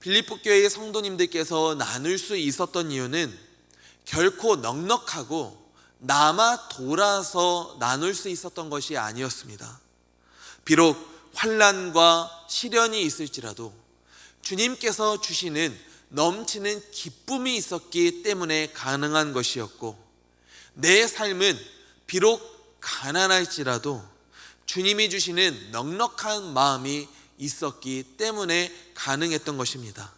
빌립보 교회의 성도님들께서 나눌 수 있었던 이유는 결코 넉넉하고 남아 돌아서 나눌 수 있었던 것이 아니었습니다. 비록 환난과 시련이 있을지라도 주님께서 주시는 넘치는 기쁨이 있었기 때문에 가능한 것이었고, 내 삶은 비록 가난할지라도 주님이 주시는 넉넉한 마음이 있었기 때문에 가능했던 것입니다.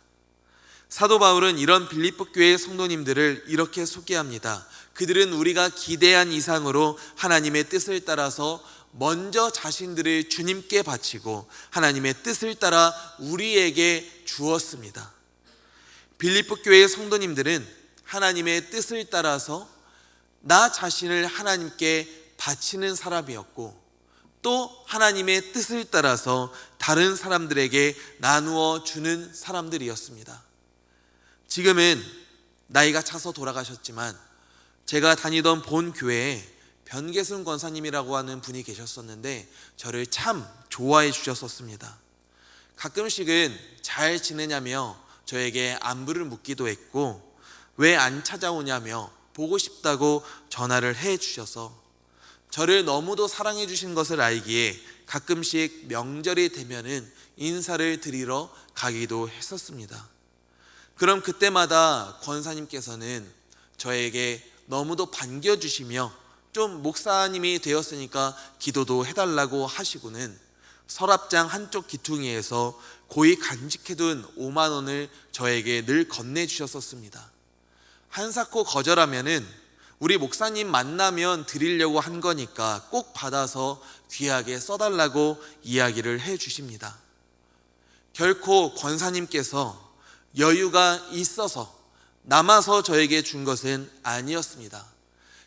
사도 바울은 이런 빌립보 교회의 성도님들을 이렇게 소개합니다. 그들은 우리가 기대한 이상으로 하나님의 뜻을 따라서 먼저 자신들을 주님께 바치고 하나님의 뜻을 따라 우리에게 주었습니다. 빌립보 교회의 성도님들은 하나님의 뜻을 따라서 나 자신을 하나님께 바치는 사람이었고, 또 하나님의 뜻을 따라서 다른 사람들에게 나누어 주는 사람들이었습니다. 지금은 나이가 차서 돌아가셨지만 제가 다니던 본 교회에 변계순 권사님이라고 하는 분이 계셨었는데 저를 참 좋아해 주셨었습니다. 가끔씩은 잘 지내냐며 저에게 안부를 묻기도 했고, 왜 안 찾아오냐며 보고 싶다고 전화를 해 주셔서 저를 너무도 사랑해 주신 것을 알기에 가끔씩 명절이 되면은 인사를 드리러 가기도 했었습니다. 그럼 그때마다 권사님께서는 저에게 너무도 반겨주시며 좀 목사님이 되었으니까 기도도 해달라고 하시고는 서랍장 한쪽 귀퉁이에서 고이 간직해둔 5만 원을 저에게 늘 건네주셨었습니다. 한사코 거절하면은 우리 목사님 만나면 드리려고 한 거니까 꼭 받아서 귀하게 써달라고 이야기를 해 주십니다. 결코 권사님께서 여유가 있어서 남아서 저에게 준 것은 아니었습니다.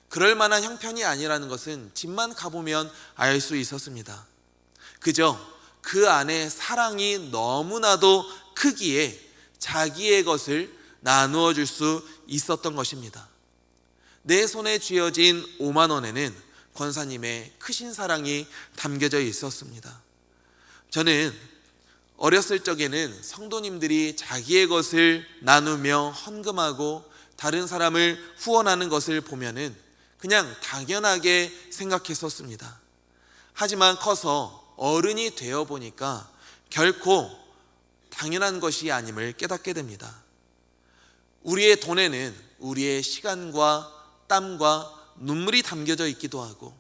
그럴 만한 형편이 아니라는 것은 집만 가보면 알 수 있었습니다. 그저 그 안에 사랑이 너무나도 크기에 자기의 것을 나누어 줄 수 있었던 것입니다. 내 손에 쥐어진 5만 원에는 권사님의 크신 사랑이 담겨져 있었습니다. 저는 어렸을 적에는 성도님들이 자기의 것을 나누며 헌금하고 다른 사람을 후원하는 것을 보면은 그냥 당연하게 생각했었습니다. 하지만 커서 어른이 되어 보니까 결코 당연한 것이 아님을 깨닫게 됩니다. 우리의 돈에는 우리의 시간과 땀과 눈물이 담겨져 있기도 하고,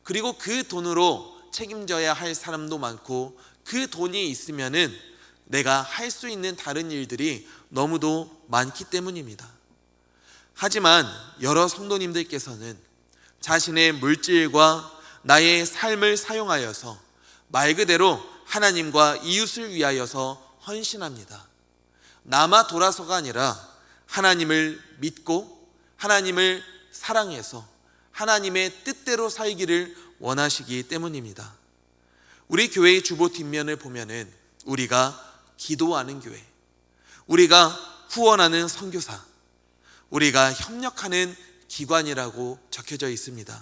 그리고 그 돈으로 책임져야 할 사람도 많고, 그 돈이 있으면은 내가 할 수 있는 다른 일들이 너무도 많기 때문입니다. 하지만 여러 성도님들께서는 자신의 물질과 나의 삶을 사용하여서 말 그대로 하나님과 이웃을 위하여서 헌신합니다. 남아 돌아서가 아니라 하나님을 믿고 하나님을 사랑해서 하나님의 뜻대로 살기를 원하시기 때문입니다. 우리 교회의 주보 뒷면을 보면은 우리가 기도하는 교회, 우리가 후원하는 선교사, 우리가 협력하는 기관이라고 적혀져 있습니다.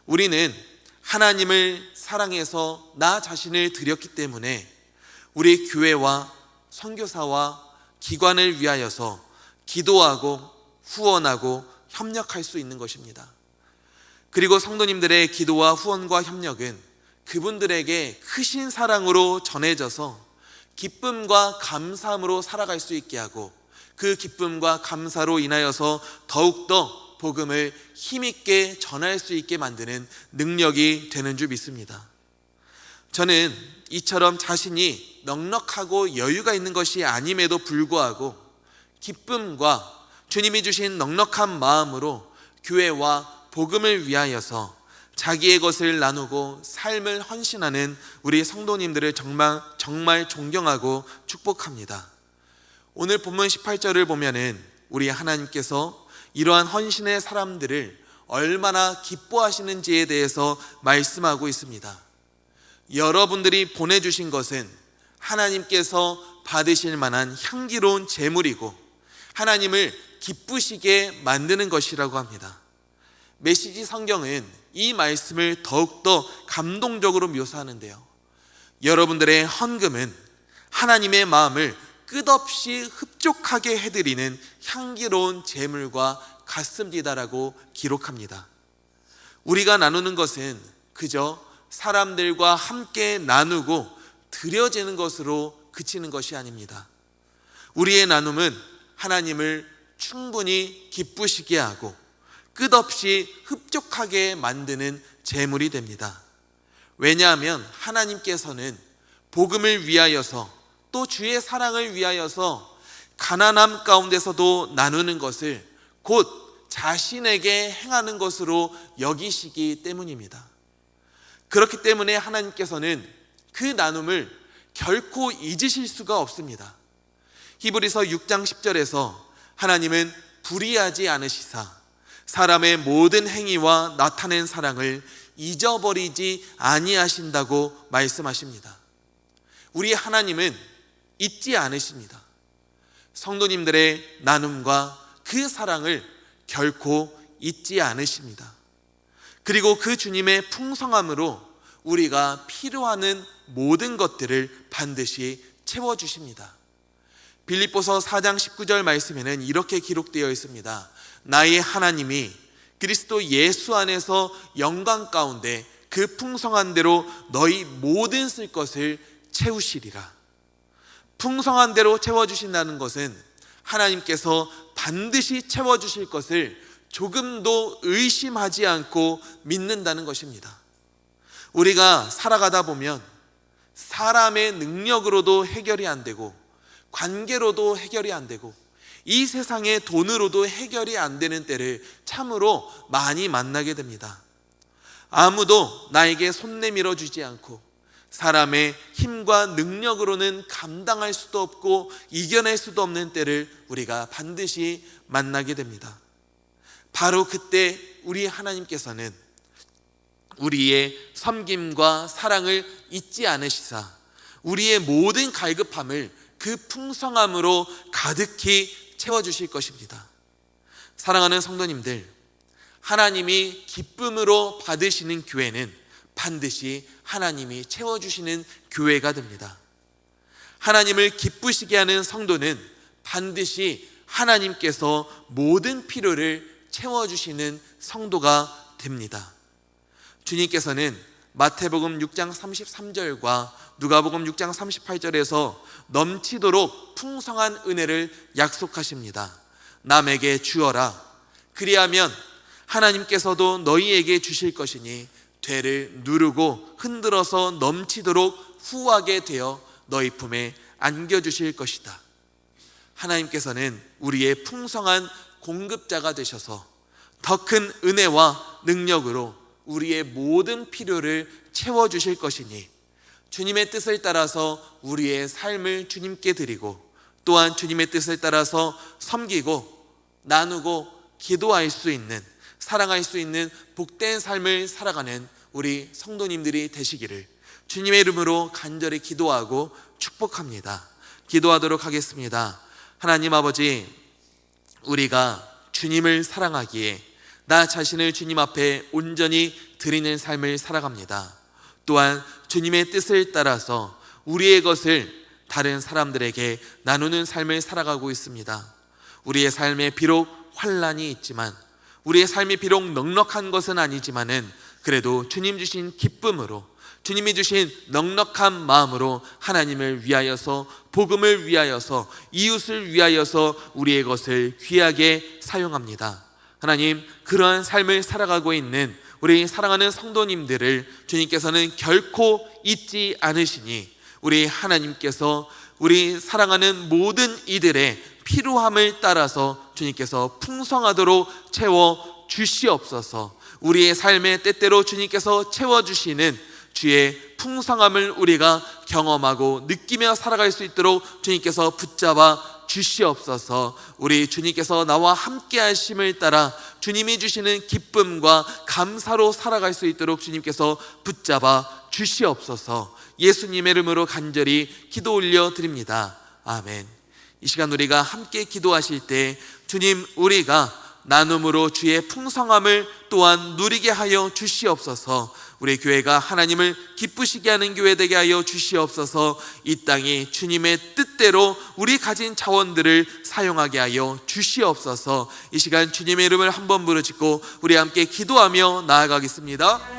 우리는 하나님을 사랑해서 나 자신을 드렸기 때문에 우리 교회와 선교사와 기관을 위하여서 기도하고 후원하고 협력할 수 있는 것입니다. 그리고 성도님들의 기도와 후원과 협력은 그분들에게 크신 사랑으로 전해져서 기쁨과 감사함으로 살아갈 수 있게 하고, 그 기쁨과 감사로 인하여서 더욱더 복음을 힘있게 전할 수 있게 만드는 능력이 되는 줄 믿습니다. 저는 이처럼 자신이 넉넉하고 여유가 있는 것이 아님에도 불구하고 기쁨과 주님이 주신 넉넉한 마음으로 교회와 복음을 위하여서 자기의 것을 나누고 삶을 헌신하는 우리 성도님들을 정말 존경하고 축복합니다. 오늘 본문 18절을 보면은 우리 하나님께서 이러한 헌신의 사람들을 얼마나 기뻐하시는지에 대해서 말씀하고 있습니다. 여러분들이 보내주신 것은 하나님께서 받으실 만한 향기로운 제물이고 하나님을 기쁘시게 만드는 것이라고 합니다. 메시지 성경은 이 말씀을 더욱더 감동적으로 묘사하는데요, 여러분들의 헌금은 하나님의 마음을 끝없이 흡족하게 해드리는 향기로운 제물과 같습니다라고 기록합니다. 우리가 나누는 것은 그저 사람들과 함께 나누고 드려지는 것으로 그치는 것이 아닙니다. 우리의 나눔은 하나님을 충분히 기쁘시게 하고 끝없이 흡족하게 만드는 제물이 됩니다. 왜냐하면 하나님께서는 복음을 위하여서 또 주의 사랑을 위하여서 가난함 가운데서도 나누는 것을 곧 자신에게 행하는 것으로 여기시기 때문입니다. 그렇기 때문에 하나님께서는 그 나눔을 결코 잊으실 수가 없습니다. 히브리서 6장 10절에서 하나님은 불의하지 않으시사 사람의 모든 행위와 나타낸 사랑을 잊어버리지 아니하신다고 말씀하십니다. 우리 하나님은 잊지 않으십니다. 성도님들의 나눔과 그 사랑을 결코 잊지 않으십니다. 그리고 그 주님의 풍성함으로 우리가 필요하는 모든 것들을 반드시 채워주십니다. 빌립보서 4장 19절 말씀에는 이렇게 기록되어 있습니다. 나의 하나님이 그리스도 예수 안에서 영광 가운데 그 풍성한 대로 너희 모든 쓸 것을 채우시리라. 풍성한 대로 채워주신다는 것은 하나님께서 반드시 채워주실 것을 조금도 의심하지 않고 믿는다는 것입니다. 우리가 살아가다 보면 사람의 능력으로도 해결이 안 되고 관계로도 해결이 안 되고 이 세상의 돈으로도 해결이 안 되는 때를 참으로 많이 만나게 됩니다. 아무도 나에게 손 내밀어 주지 않고 사람의 힘과 능력으로는 감당할 수도 없고 이겨낼 수도 없는 때를 우리가 반드시 만나게 됩니다. 바로 그때 우리 하나님께서는 우리의 섬김과 사랑을 잊지 않으시사 우리의 모든 갈급함을 그 풍성함으로 가득히 채워주실 것입니다. 사랑하는 성도님들, 하나님이 기쁨으로 받으시는 교회는 반드시 하나님이 채워주시는 교회가 됩니다. 하나님을 기쁘시게 하는 성도는 반드시 하나님께서 모든 필요를 채워주시는 성도가 됩니다. 주님께서는 마태복음 6장 33절과 누가복음 6장 38절에서 넘치도록 풍성한 은혜를 약속하십니다. 남에게 주어라. 그리하면 하나님께서도 너희에게 주실 것이니 되를 누르고 흔들어서 넘치도록 후하게 되어 너희 품에 안겨주실 것이다. 하나님께서는 우리의 풍성한 공급자가 되셔서 더 큰 은혜와 능력으로 우리의 모든 필요를 채워주실 것이니 주님의 뜻을 따라서 우리의 삶을 주님께 드리고 또한 주님의 뜻을 따라서 섬기고 나누고 기도할 수 있는, 사랑할 수 있는 복된 삶을 살아가는 우리 성도님들이 되시기를 주님의 이름으로 간절히 기도하고 축복합니다. 기도하도록 하겠습니다. 하나님 아버지, 우리가 주님을 사랑하기에 나 자신을 주님 앞에 온전히 드리는 삶을 살아갑니다. 또한 주님의 뜻을 따라서 우리의 것을 다른 사람들에게 나누는 삶을 살아가고 있습니다. 우리의 삶에 비록 환난이 있지만, 우리의 삶이 비록 넉넉한 것은 아니지만은 그래도 주님 주신 기쁨으로, 주님이 주신 넉넉한 마음으로 하나님을 위하여서, 복음을 위하여서, 이웃을 위하여서 우리의 것을 귀하게 사용합니다. 하나님, 그러한 삶을 살아가고 있는 우리 사랑하는 성도님들을 주님께서는 결코 잊지 않으시니 우리 하나님께서 우리 사랑하는 모든 이들의 필요함을 따라서 주님께서 풍성하도록 채워 주시옵소서. 우리의 삶의 때때로 주님께서 채워주시는 주의 풍성함을 우리가 경험하고 느끼며 살아갈 수 있도록 주님께서 붙잡아 주시옵소서. 우리 주님께서 나와 함께 하심을 따라 주님이 주시는 기쁨과 감사로 살아갈 수 있도록 주님께서 붙잡아 주시옵소서. 예수님의 이름으로 간절히 기도 올려 드립니다. 아멘. 이 시간 우리가 함께 기도하실 때 주님, 우리가 나눔으로 주의 풍성함을 또한 누리게 하여 주시옵소서. 우리 교회가 하나님을 기쁘시게 하는 교회 되게 하여 주시옵소서. 이 땅에 주님의 뜻대로 우리 가진 자원들을 사용하게 하여 주시옵소서. 이 시간 주님의 이름을 한번 부르짖고 우리 함께 기도하며 나아가겠습니다.